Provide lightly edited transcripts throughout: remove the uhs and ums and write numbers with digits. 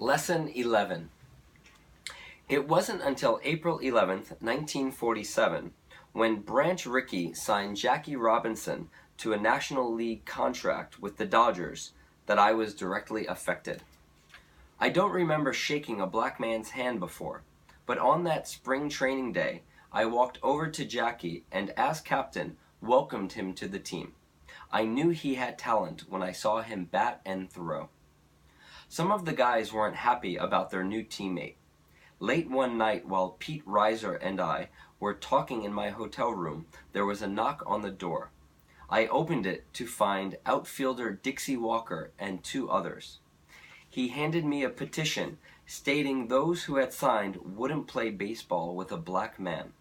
Lesson 11. It wasn't until April 11th, 1947, when Branch Rickey signed Jackie Robinson to a National League contract with the Dodgers, that I was directly affected. I don't remember shaking a black man's hand before, but on that spring training day, I walked over to Jackie and, as captain, welcomed him to the team. I knew he had talent when I saw him bat and throw. Some of the guys weren't happy about their new teammate. Late one night, while Pete Reiser and I were talking in my hotel room, there was a knock on the door. I opened it to find outfielder Dixie Walker and two others. He handed me a petition stating those who had signed wouldn't play baseball with a black man.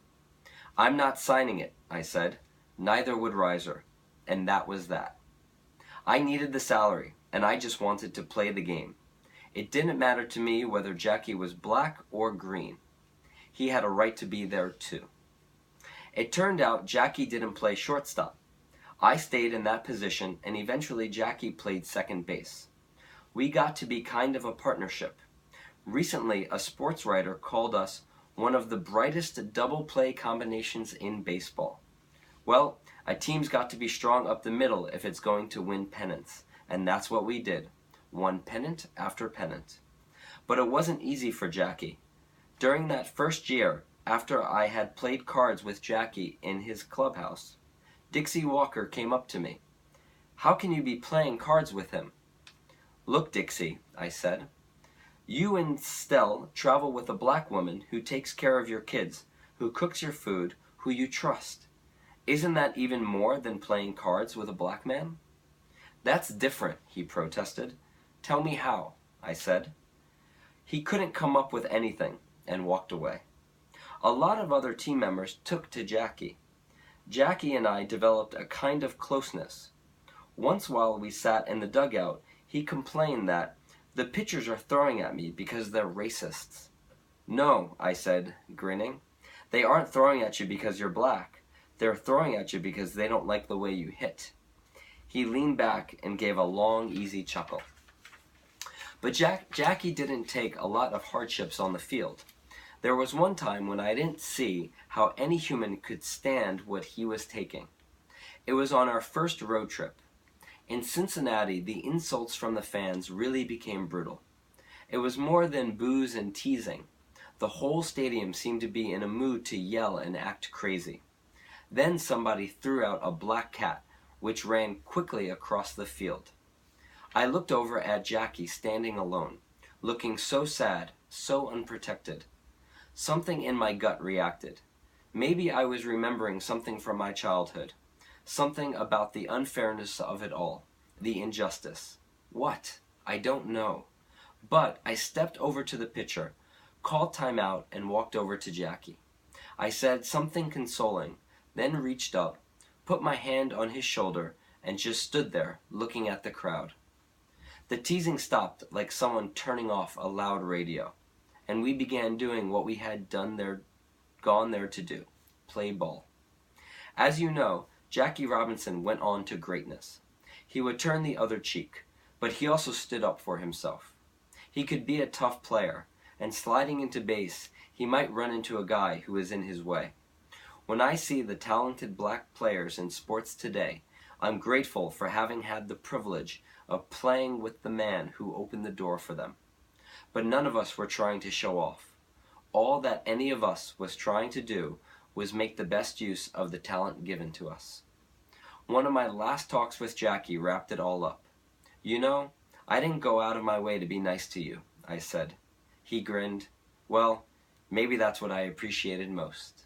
"I'm not signing it," I said. Neither would Reiser. And that was that. I needed the salary, and I just wanted to play the game. It didn't matter to me whether Jackie was black or green. He had a right to be there too. It turned out Jackie didn't play shortstop. I stayed in that position, and eventually Jackie played second base. We got to be kind of a partnership. Recently, a sports writer called us one of the brightest double play combinations in baseball. Well, a team's got to be strong up the middle if it's going to win pennants, and that's what we did. Won pennant after pennant. But it wasn't easy for Jackie. During that first year, after I had played cards with Jackie in his clubhouse, Dixie Walker came up to me. "How can you be playing cards with him?" "Look, Dixie," I said. "You and Stell travel with a black woman who takes care of your kids, who cooks your food, who you trust. Isn't that even more than playing cards with a black man?" "That's different," he protested. "Tell me how," I said. He couldn't come up with anything, and walked away. A lot of other team members took to Jackie. Jackie and I developed a kind of closeness. Once while we sat in the dugout, he complained that the pitchers are throwing at me because they're racists. "No," I said, grinning. "They aren't throwing at you because you're black. They're throwing at you because they don't like the way you hit." He leaned back and gave a long, easy chuckle. But Jackie didn't take a lot of hardships on the field. There was one time when I didn't see how any human could stand what he was taking. It was on our first road trip. In Cincinnati, the insults from the fans really became brutal. It was more than boos and teasing. The whole stadium seemed to be in a mood to yell and act crazy. Then somebody threw out a black cat, which ran quickly across the field. I looked over at Jackie standing alone, looking so sad, so unprotected. Something in my gut reacted. Maybe I was remembering something from my childhood. Something about the unfairness of it all, the injustice. What? I don't know. But I stepped over to the pitcher, called timeout, and walked over to Jackie. I said something consoling, then reached up, put my hand on his shoulder, and just stood there, looking at the crowd. The teasing stopped like someone turning off a loud radio, and we began doing what we had gone there to do, play ball. As you know, Jackie Robinson went on to greatness. He would turn the other cheek, but he also stood up for himself. He could be a tough player, and sliding into base, he might run into a guy who was in his way. When I see the talented black players in sports today, I'm grateful for having had the privilege of playing with the man who opened the door for them. But none of us were trying to show off. All that any of us was trying to do was make the best use of the talent given to us. One of my last talks with Jackie wrapped it all up. "You know, I didn't go out of my way to be nice to you," I said. He grinned. Well, maybe that's what I appreciated most.